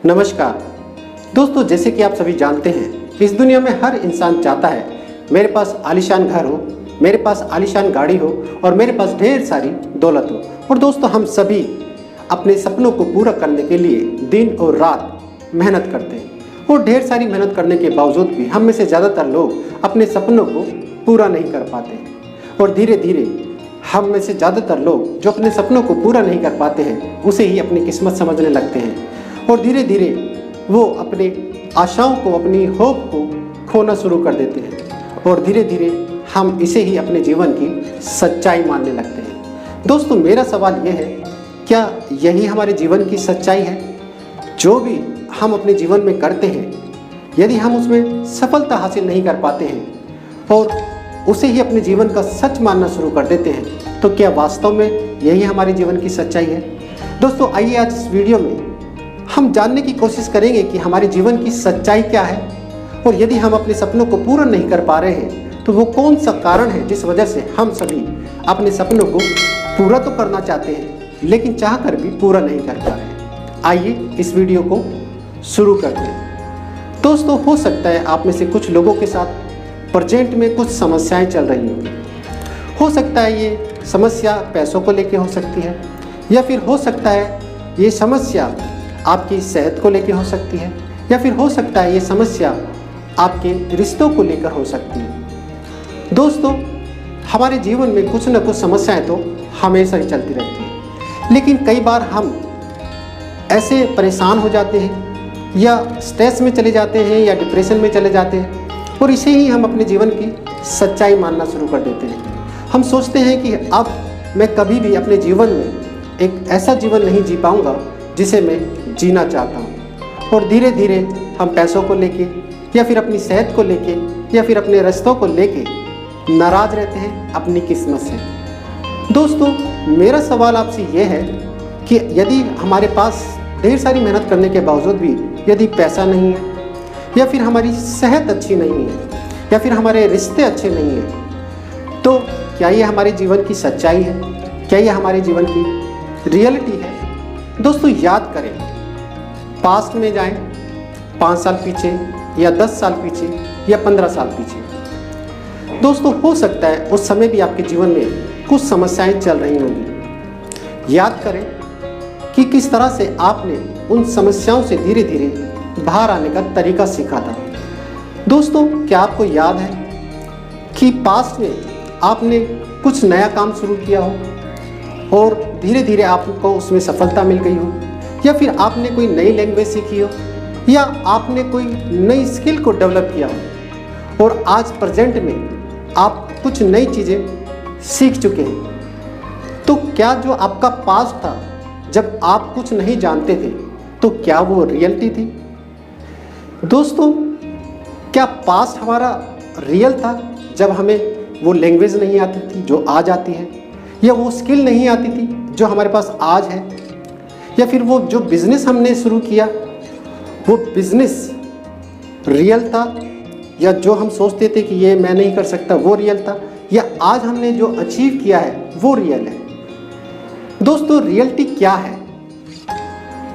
नमस्कार दोस्तों, जैसे कि आप सभी जानते हैं, इस दुनिया में हर इंसान चाहता है मेरे पास आलीशान घर हो, मेरे पास आलीशान गाड़ी हो और मेरे पास ढेर सारी दौलत हो। और दोस्तों, हम सभी अपने सपनों को पूरा करने के लिए दिन और रात मेहनत करते हैं और ढेर सारी मेहनत करने के बावजूद भी हम में से ज़्यादातर लोग अपने सपनों को पूरा नहीं कर पाते और धीरे धीरे हम में से ज़्यादातर लोग जो अपने सपनों को पूरा नहीं कर पाते हैं उसे ही अपनी किस्मत समझने लगते हैं और धीरे धीरे वो अपने आशाओं को, अपनी होप को खोना शुरू कर देते हैं और धीरे धीरे हम इसे ही अपने जीवन की सच्चाई मानने लगते हैं। दोस्तों, मेरा सवाल यह है, क्या यही हमारे जीवन की सच्चाई है? जो भी हम अपने जीवन में करते हैं, यदि हम उसमें सफलता हासिल नहीं कर पाते हैं और उसे ही अपने जीवन का सच मानना शुरू कर देते हैं, तो क्या वास्तव में यही हमारे जीवन की सच्चाई है? दोस्तों, आइए आज इस वीडियो में हम जानने की कोशिश करेंगे कि हमारे जीवन की सच्चाई क्या है और यदि हम अपने सपनों को पूरा नहीं कर पा रहे हैं तो वो कौन सा कारण है जिस वजह से हम सभी अपने सपनों को पूरा तो करना चाहते हैं लेकिन चाहकर भी पूरा नहीं कर पा रहे। आइए इस वीडियो को शुरू करते हैं। दोस्तों, हो सकता है आप में से कुछ लोगों के साथ प्रेजेंट में कुछ समस्याएं चल रही होंगी। हो सकता है ये समस्या पैसों को लेकर हो सकती है या फिर हो सकता है ये समस्या आपकी सेहत को लेकर हो सकती है या फिर हो सकता है ये समस्या आपके रिश्तों को लेकर हो सकती है। दोस्तों, हमारे जीवन में कुछ न कुछ समस्याएं तो हमेशा ही चलती रहती हैं, लेकिन कई बार हम ऐसे परेशान हो जाते हैं या स्ट्रेस में चले जाते हैं या डिप्रेशन में चले जाते हैं और इसे ही हम अपने जीवन की सच्चाई मानना शुरू कर देते हैं। हम सोचते हैं कि अब मैं कभी भी अपने जीवन में एक ऐसा जीवन नहीं जी पाऊंगा जिसे मैं जीना चाहता हूं और धीरे धीरे हम पैसों को लेके या फिर अपनी सेहत को लेके या फिर अपने रिश्तों को लेके नाराज रहते हैं अपनी किस्मत से। दोस्तों, मेरा सवाल आपसे यह है कि यदि हमारे पास ढेर सारी मेहनत करने के बावजूद भी यदि पैसा नहीं है या फिर हमारी सेहत अच्छी नहीं है या फिर हमारे रिश्ते अच्छे नहीं हैं, तो क्या ये हमारे जीवन की सच्चाई है? क्या ये हमारे जीवन की रियलिटी है? दोस्तों, याद करें, पास्ट में जाएं, 5 साल पीछे या 10 साल पीछे या 15 साल पीछे। दोस्तों, हो सकता है उस समय भी आपके जीवन में कुछ समस्याएं चल रही होंगी। याद करें कि किस तरह से आपने उन समस्याओं से धीरे धीरे बाहर आने का तरीका सीखा था। दोस्तों, क्या आपको याद है कि पास्ट में आपने कुछ नया काम शुरू किया हो और धीरे धीरे आपको उसमें सफलता मिल गई हो या फिर आपने कोई नई लैंग्वेज सीखी हो या आपने कोई नई स्किल को डेवलप किया हो और आज प्रेजेंट में आप कुछ नई चीज़ें सीख चुके हैं, तो क्या जो आपका पास्ट था जब आप कुछ नहीं जानते थे, तो क्या वो रियलिटी थी? दोस्तों, क्या पास्ट हमारा रियल था जब हमें वो लैंग्वेज नहीं आती थी जो आज आती है, या वो स्किल नहीं आती थी जो हमारे पास आज है, या फिर वो जो बिज़नेस हमने शुरू किया वो बिज़नेस रियल था, या जो हम सोचते थे कि ये मैं नहीं कर सकता वो रियल था, या आज हमने जो अचीव किया है वो रियल है? दोस्तों, रियलिटी क्या है?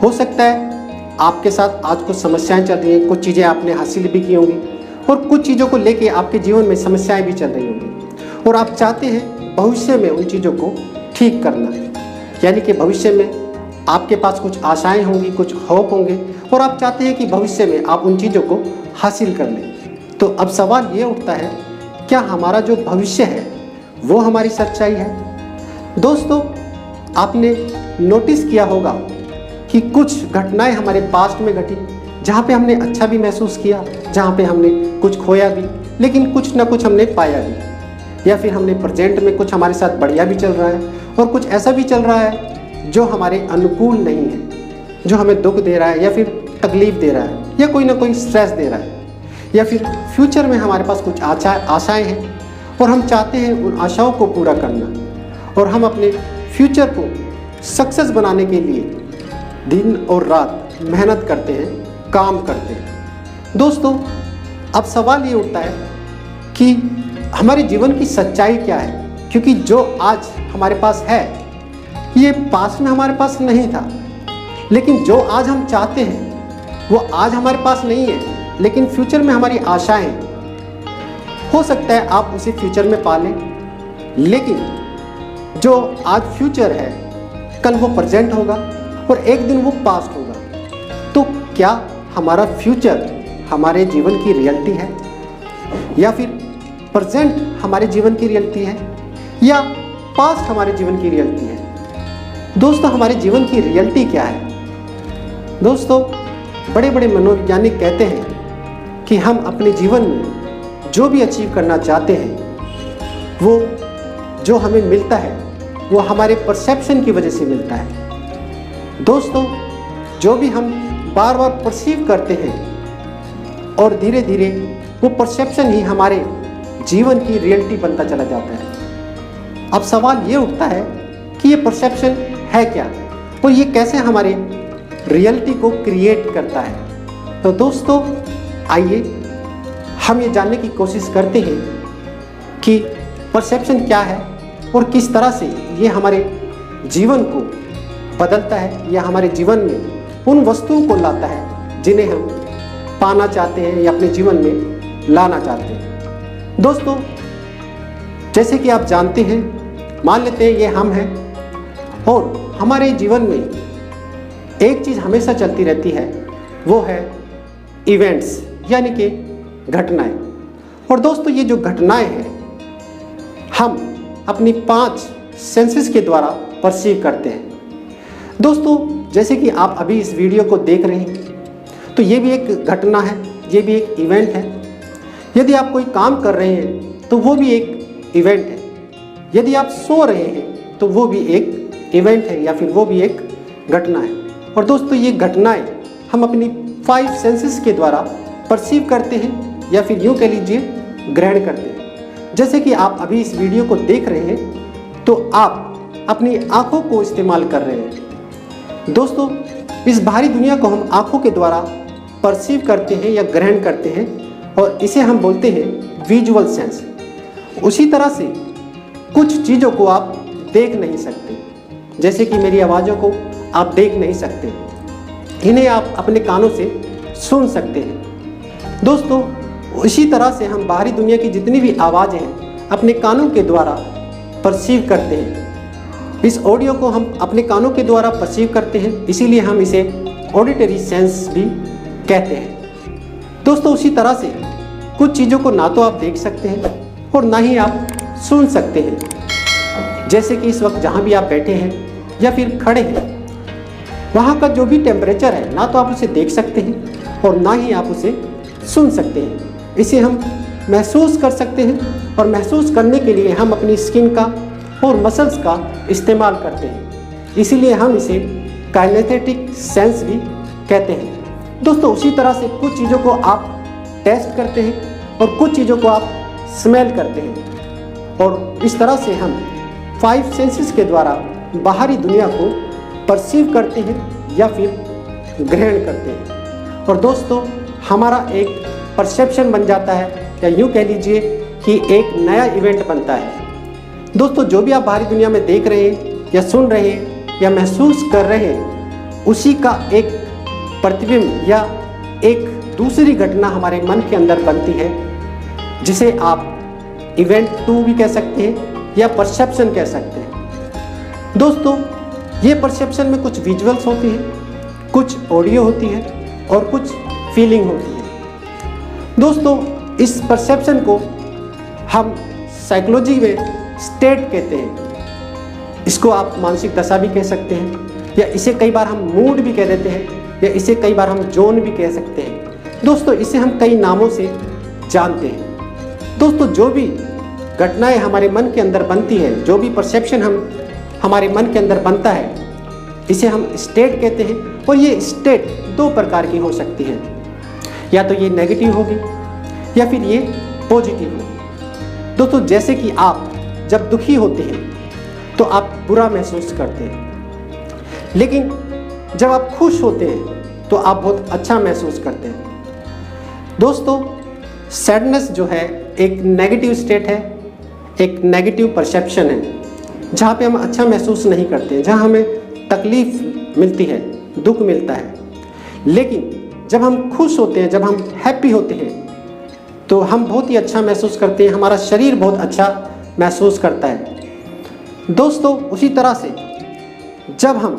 हो सकता है आपके साथ आज कुछ समस्याएं चल रही हैं, कुछ चीज़ें आपने हासिल भी की होंगी और कुछ चीज़ों को लेके आपके जीवन में समस्याएं भी चल रही होंगी और आप चाहते हैं भविष्य में उन चीज़ों को ठीक करना, यानी कि भविष्य में आपके पास कुछ आशाएं होंगी, कुछ होप होंगे और आप चाहते हैं कि भविष्य में आप उन चीज़ों को हासिल कर लें। तो अब सवाल ये उठता है, क्या हमारा जो भविष्य है वो हमारी सच्चाई है? दोस्तों, आपने नोटिस किया होगा कि कुछ घटनाएं हमारे पास्ट में घटी जहाँ पे हमने अच्छा भी महसूस किया, जहाँ पे हमने कुछ खोया भी लेकिन कुछ ना कुछ हमने पाया भी, या फिर हमने प्रेजेंट में कुछ हमारे साथ बढ़िया भी चल रहा है और कुछ ऐसा भी चल रहा है जो हमारे अनुकूल नहीं है, जो हमें दुख दे रहा है या फिर तकलीफ़ दे रहा है या कोई ना कोई स्ट्रेस दे रहा है, या फिर फ्यूचर में हमारे पास कुछ आशाएँ हैं और हम चाहते हैं उन आशाओं को पूरा करना और हम अपने फ्यूचर को सक्सेस बनाने के लिए दिन और रात मेहनत करते हैं, काम करते हैं। दोस्तों, अब सवाल ये उठता है कि हमारे जीवन की सच्चाई क्या है, क्योंकि जो आज हमारे पास है ये पास्ट में हमारे पास नहीं था, लेकिन जो आज हम चाहते हैं वो आज हमारे पास नहीं है, लेकिन फ्यूचर में हमारी आशाएं हैं। हो सकता है आप उसे फ्यूचर में पालें, लेकिन जो आज फ्यूचर है कल वो प्रेजेंट होगा और एक दिन वो पास्ट होगा। तो क्या हमारा फ्यूचर हमारे जीवन की रियलिटी है, या फिर प्रेजेंट हमारे जीवन की रियलिटी है, या पास्ट हमारे जीवन की रियलिटी है? दोस्तों, हमारे जीवन की रियलिटी क्या है? दोस्तों, बड़े बड़े मनोवैज्ञानिक कहते हैं कि हम अपने जीवन में जो भी अचीव करना चाहते हैं, वो जो हमें मिलता है वो हमारे परसेप्शन की वजह से मिलता है। दोस्तों, जो भी हम बार बार परसीव करते हैं और धीरे धीरे वो परसेप्शन ही हमारे जीवन की रियलिटी बनता चला जाता है। अब सवाल ये उठता है कि ये परसेप्शन है क्या और ये कैसे हमारे रियलिटी को क्रिएट करता है। तो दोस्तों, आइए हम ये जानने की कोशिश करते हैं कि परसेप्शन क्या है और किस तरह से ये हमारे जीवन को बदलता है या हमारे जीवन में उन वस्तुओं को लाता है जिन्हें हम पाना चाहते हैं या अपने जीवन में लाना चाहते हैं। दोस्तों, जैसे कि आप जानते हैं, मान लेते हैं ये हम हैं और हमारे जीवन में एक चीज़ हमेशा चलती रहती है, वो है इवेंट्स, यानी कि घटनाएं। और दोस्तों, ये जो घटनाएं हैं हम अपनी 5 सेंसेस के द्वारा परसीव करते हैं। दोस्तों, जैसे कि आप अभी इस वीडियो को देख रहे हैं, तो ये भी एक घटना है, ये भी एक इवेंट है। यदि आप कोई काम कर रहे हैं तो वो भी एक इवेंट है। यदि आप सो रहे हैं तो वो भी एक इवेंट है या फिर वो भी एक घटना है। और दोस्तों, ये घटनाएं हम अपनी 5 सेंसेस के द्वारा परसीव करते हैं या फिर यूँ कह लीजिए ग्रहण करते हैं। जैसे कि आप अभी इस वीडियो को देख रहे हैं तो आप अपनी आँखों को इस्तेमाल कर रहे हैं। दोस्तों, इस बाहरी दुनिया को हम आँखों के द्वारा परसीव करते हैं या ग्रहण करते हैं और इसे हम बोलते हैं विजुअल सेंस। उसी तरह से कुछ चीज़ों को आप देख नहीं सकते, जैसे कि मेरी आवाज़ों को आप देख नहीं सकते, इन्हें आप अपने कानों से सुन सकते हैं। दोस्तों, उसी तरह से हम बाहरी दुनिया की जितनी भी आवाज़ें हैं अपने कानों के द्वारा परसीव करते हैं। इस ऑडियो को हम अपने कानों के द्वारा परसीव करते हैं, इसीलिए हम इसे ऑडिटरी सेंस भी कहते हैं। दोस्तों, उसी तरह से कुछ चीज़ों को ना तो आप देख सकते हैं और ना ही आप सुन सकते हैं। जैसे कि इस वक्त जहाँ भी आप बैठे हैं या फिर खड़े हैं, वहाँ का जो भी टेम्परेचर है ना तो आप उसे देख सकते हैं और ना ही आप उसे सुन सकते हैं। इसे हम महसूस कर सकते हैं और महसूस करने के लिए हम अपनी स्किन का और मसल्स का इस्तेमाल करते हैं, इसीलिए हम इसे काइनेस्थेटिक सेंस भी कहते हैं। दोस्तों, उसी तरह से कुछ चीज़ों को आप टेस्ट करते हैं और कुछ चीज़ों को आप स्मेल करते हैं और इस तरह से हम 5 सेंसेस के द्वारा बाहरी दुनिया को परसीव करते हैं या फिर ग्रहण करते हैं। और दोस्तों, हमारा एक परसेप्शन बन जाता है या यूँ कह लीजिए कि एक नया इवेंट बनता है। दोस्तों, जो भी आप बाहरी दुनिया में देख रहे हैं या सुन रहे हैं या महसूस कर रहे हैं, उसी का एक प्रतिबिंब या एक दूसरी घटना हमारे मन के अंदर बनती है, जिसे आप इवेंट 2 भी कह सकते हैं या परसेप्शन कह सकते हैं। दोस्तों, ये परसेप्शन में कुछ विजुअल्स होती है, कुछ ऑडियो होती है और कुछ फीलिंग होती है। दोस्तों, इस परसेप्शन को हम साइकोलॉजी में स्टेट कहते हैं। इसको आप मानसिक दशा भी कह सकते हैं या इसे कई बार हम मूड भी कह देते हैं या इसे कई बार हम जोन भी कह सकते हैं। दोस्तों, इसे हम कई नामों से जानते हैं। दोस्तों, जो भी घटनाएं हमारे मन के अंदर बनती है, जो भी परसेप्शन हमारे मन के अंदर बनता है, इसे हम स्टेट कहते हैं। और ये स्टेट 2 प्रकार की हो सकती है, या तो ये नेगेटिव होगी या फिर ये पॉजिटिव होगी। दोस्तों, जैसे कि आप जब दुखी होते हैं तो आप बुरा महसूस करते हैं, लेकिन जब आप खुश होते हैं तो आप बहुत अच्छा महसूस करते हैं। दोस्तों, सैडनेस जो है एक नेगेटिव स्टेट है, एक नेगेटिव परसेप्शन है, जहाँ पे हम अच्छा महसूस नहीं करते हैं, जहाँ हमें तकलीफ मिलती है, दुख मिलता है। लेकिन जब हम खुश होते हैं, जब हम हैप्पी होते हैं, तो हम बहुत ही अच्छा महसूस करते हैं, हमारा शरीर बहुत अच्छा महसूस करता है। दोस्तों उसी तरह से जब हम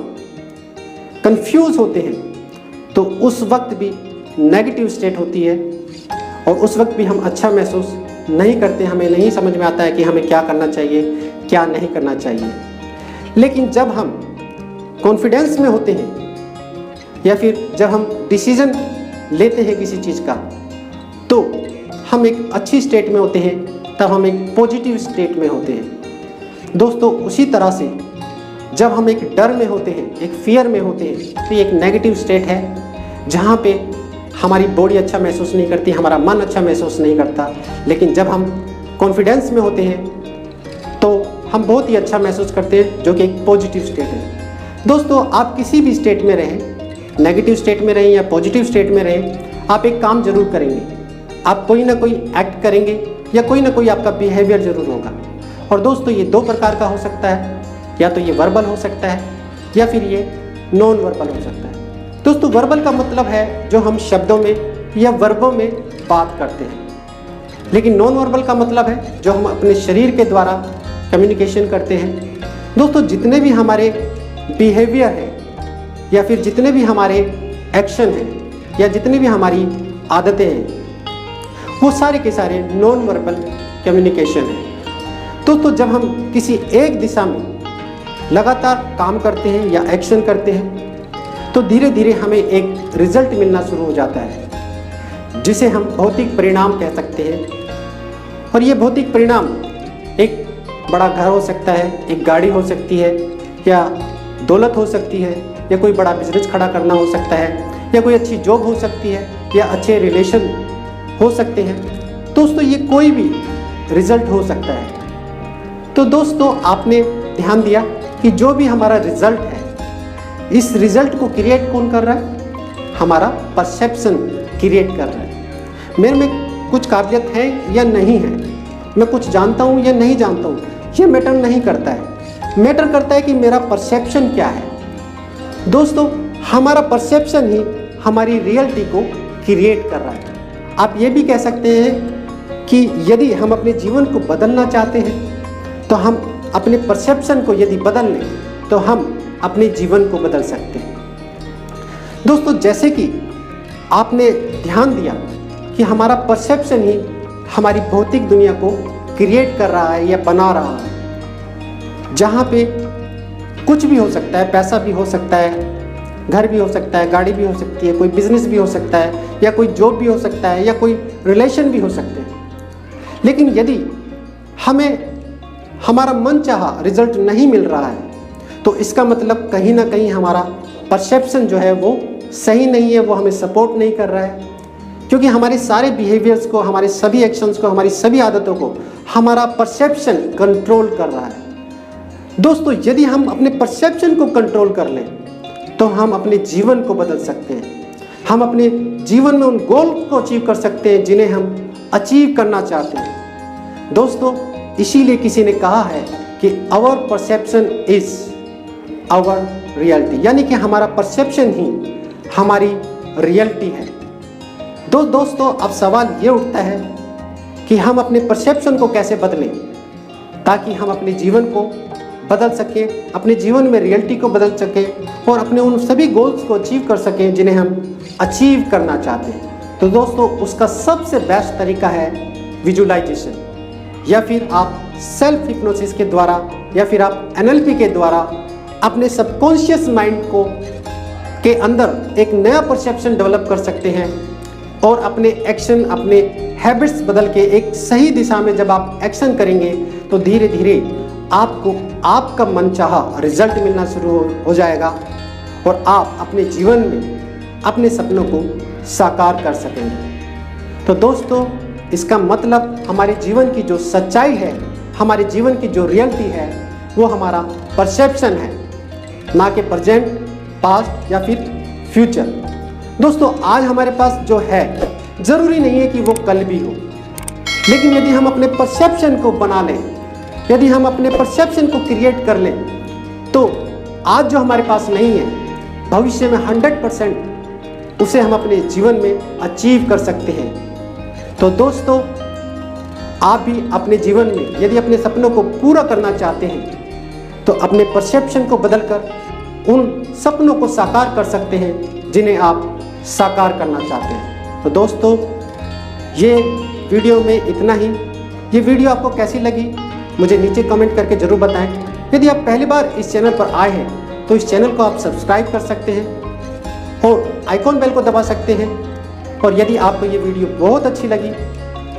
कंफ्यूज होते हैं तो उस वक्त भी नेगेटिव स्टेट होती है और उस वक्त भी हम अच्छा महसूस नहीं करते, हमें नहीं समझ में आता है कि हमें क्या करना चाहिए, क्या नहीं करना चाहिए। लेकिन जब हम कॉन्फिडेंस में होते हैं या फिर जब हम डिसीजन लेते हैं किसी चीज़ का, तो हम एक अच्छी स्टेट में होते हैं, तब हम एक पॉजिटिव स्टेट में होते हैं। दोस्तों उसी तरह से जब हम एक डर में होते हैं, एक फियर में होते हैं, तो ये एक नेगेटिव स्टेट है जहाँ पे हमारी बॉडी अच्छा महसूस नहीं करती, हमारा मन अच्छा महसूस नहीं करता। लेकिन जब हम कॉन्फिडेंस में होते हैं तो हम बहुत ही अच्छा महसूस करते हैं, जो कि एक पॉजिटिव स्टेट है। दोस्तों आप किसी भी स्टेट में रहें, नेगेटिव स्टेट में रहें या पॉजिटिव स्टेट में रहें, आप एक काम जरूर करेंगे, आप कोई ना कोई एक्ट करेंगे या कोई ना कोई आपका बिहेवियर जरूर होगा। और दोस्तों ये 2 प्रकार का हो सकता है, या तो ये वर्बल हो सकता है या फिर ये नॉन वर्बल हो सकता है। दोस्तों वर्बल का मतलब है जो हम शब्दों में या वर्बों में बात करते हैं, लेकिन नॉन वर्बल का मतलब है जो हम अपने शरीर के द्वारा कम्युनिकेशन करते हैं। दोस्तों जितने भी हमारे बिहेवियर है या फिर जितने भी हमारे एक्शन हैं या जितनी भी हमारी आदतें हैं, वो सारे के सारे नॉन वर्बल कम्युनिकेशन है। दोस्तों जब हम किसी एक दिशा में लगातार काम करते हैं या एक्शन करते हैं, तो धीरे धीरे हमें एक रिजल्ट मिलना शुरू हो जाता है, जिसे हम भौतिक परिणाम कह सकते हैं। और ये भौतिक परिणाम एक बड़ा घर हो सकता है, एक गाड़ी हो सकती है, या दौलत हो सकती है, या कोई बड़ा बिजनेस खड़ा करना हो सकता है, या कोई अच्छी जॉब हो सकती है, या अच्छे रिलेशन हो सकते हैं। दोस्तों ये कोई भी रिजल्ट हो सकता है। तो दोस्तों आपने ध्यान दिया कि जो भी हमारा रिजल्ट है, इस रिजल्ट को क्रिएट कौन कर रहा है? हमारा परसेप्शन क्रिएट कर रहा है। मेरे में कुछ काबिलियत है या नहीं है, मैं कुछ जानता हूँ या नहीं जानता हूँ, ये मैटर नहीं करता है। मैटर करता है कि मेरा परसेप्शन क्या है। दोस्तों हमारा परसेप्शन ही हमारी रियलिटी को क्रिएट कर रहा है। आप ये भी कह सकते हैं कि यदि हम अपने जीवन को बदलना चाहते हैं, तो हम अपने परसेप्शन को यदि बदल लें तो हम अपने जीवन को बदल सकते हैं। दोस्तों जैसे कि आपने ध्यान दिया कि हमारा परसेप्शन ही हमारी भौतिक दुनिया को क्रिएट कर रहा है या बना रहा है, जहाँ पे कुछ भी हो सकता है, पैसा भी हो सकता है, घर भी हो सकता है, गाड़ी भी हो सकती है, कोई बिजनेस भी हो सकता है, या कोई जॉब भी हो सकता है, या कोई रिलेशन भी हो सकते हैं। लेकिन यदि हमें हमारा मन चाहा रिजल्ट नहीं मिल रहा है, तो इसका मतलब कहीं ना कहीं हमारा परसेप्शन जो है वो सही नहीं है, वो हमें सपोर्ट नहीं कर रहा है। क्योंकि हमारे सारे बिहेवियर्स को, हमारे सभी एक्शंस को, हमारी सभी आदतों को हमारा परसेप्शन कंट्रोल कर रहा है। दोस्तों यदि हम अपने परसेप्शन को कंट्रोल कर लें तो हम अपने जीवन को बदल सकते हैं। हम अपने जीवन में उन गोल को अचीव कर सकते हैं जिन्हें हम अचीव करना चाहते हैं। दोस्तों इसीलिए किसी ने कहा है कि our perception is our reality, यानी कि हमारा परसेप्शन ही हमारी रियलिटी है। दोस्तों अब सवाल ये उठता है कि हम अपने परसेप्शन को कैसे बदलें ताकि हम अपने जीवन को बदल सकें, अपने जीवन में रियलिटी को बदल सकें और अपने उन सभी गोल्स को अचीव कर सकें जिन्हें हम अचीव करना चाहते हैं। तो दोस्तों उसका सबसे बेस्ट तरीका है विजुअलाइजेशन, या फिर आप सेल्फ हिप्नोसिस के द्वारा या फिर आप NLP के द्वारा अपने सबकॉन्शियस माइंड को के अंदर एक नया परसेप्शन डेवलप कर सकते हैं और अपने एक्शन, अपने हैबिट्स बदल के एक सही दिशा में जब आप एक्शन करेंगे तो धीरे धीरे आपको आपका मनचाहा रिजल्ट मिलना शुरू हो जाएगा और आप अपने जीवन में अपने सपनों को साकार कर सकेंगे। तो दोस्तों इसका मतलब हमारे जीवन की जो सच्चाई है, हमारे जीवन की जो रियलिटी है, वो हमारा परसेप्शन है, ना कि प्रेजेंट, पास्ट या फिर फ्यूचर। दोस्तों आज हमारे पास जो है ज़रूरी नहीं है कि वो कल भी हो, लेकिन यदि हम अपने परसेप्शन को बना लें, यदि हम अपने परसेप्शन को क्रिएट कर लें, तो आज जो हमारे पास नहीं है भविष्य में 100% उसे हम अपने जीवन में अचीव कर सकते हैं। तो दोस्तों, आप भी अपने जीवन में यदि अपने सपनों को पूरा करना चाहते हैं तो अपने परसेप्शन को बदलकर उन सपनों को साकार कर सकते हैं जिन्हें आप साकार करना चाहते हैं। तो दोस्तों, ये वीडियो में इतना ही। ये वीडियो आपको कैसी लगी मुझे नीचे कमेंट करके ज़रूर बताएं। यदि आप पहली बार इस चैनल पर आए हैं तो इस चैनल को आप सब्सक्राइब कर सकते हैं और आइकॉन बेल को दबा सकते हैं। और यदि आपको ये वीडियो बहुत अच्छी लगी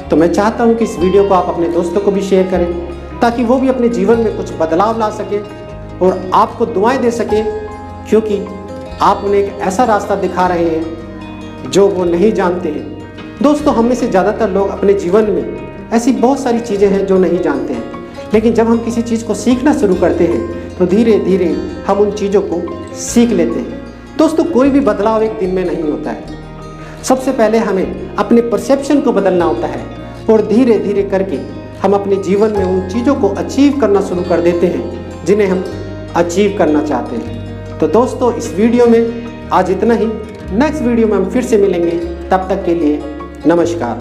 तो मैं चाहता हूँ कि इस वीडियो को आप अपने दोस्तों को भी शेयर करें ताकि वो भी अपने जीवन में कुछ बदलाव ला सके और आपको दुआएं दे सके, क्योंकि आप उन्हें एक ऐसा रास्ता दिखा रहे हैं जो वो नहीं जानते हैं। दोस्तों, हम में से ज़्यादातर लोग अपने जीवन में ऐसी बहुत सारी चीज़ें हैं जो नहीं जानते हैं, लेकिन जब हम किसी चीज़ को सीखना शुरू करते हैं तो धीरे धीरे हम उन चीज़ों को सीख लेते हैं। दोस्तों, कोई भी बदलाव एक दिन में नहीं होता है। सबसे पहले हमें अपने परसेप्शन को बदलना होता है और धीरे धीरे करके हम अपने जीवन में उन चीज़ों को अचीव करना शुरू कर देते हैं जिन्हें हम अचीव करना चाहते हैं। तो दोस्तों, इस वीडियो में आज इतना ही। नेक्स्ट वीडियो में हम फिर से मिलेंगे। तब तक के लिए नमस्कार।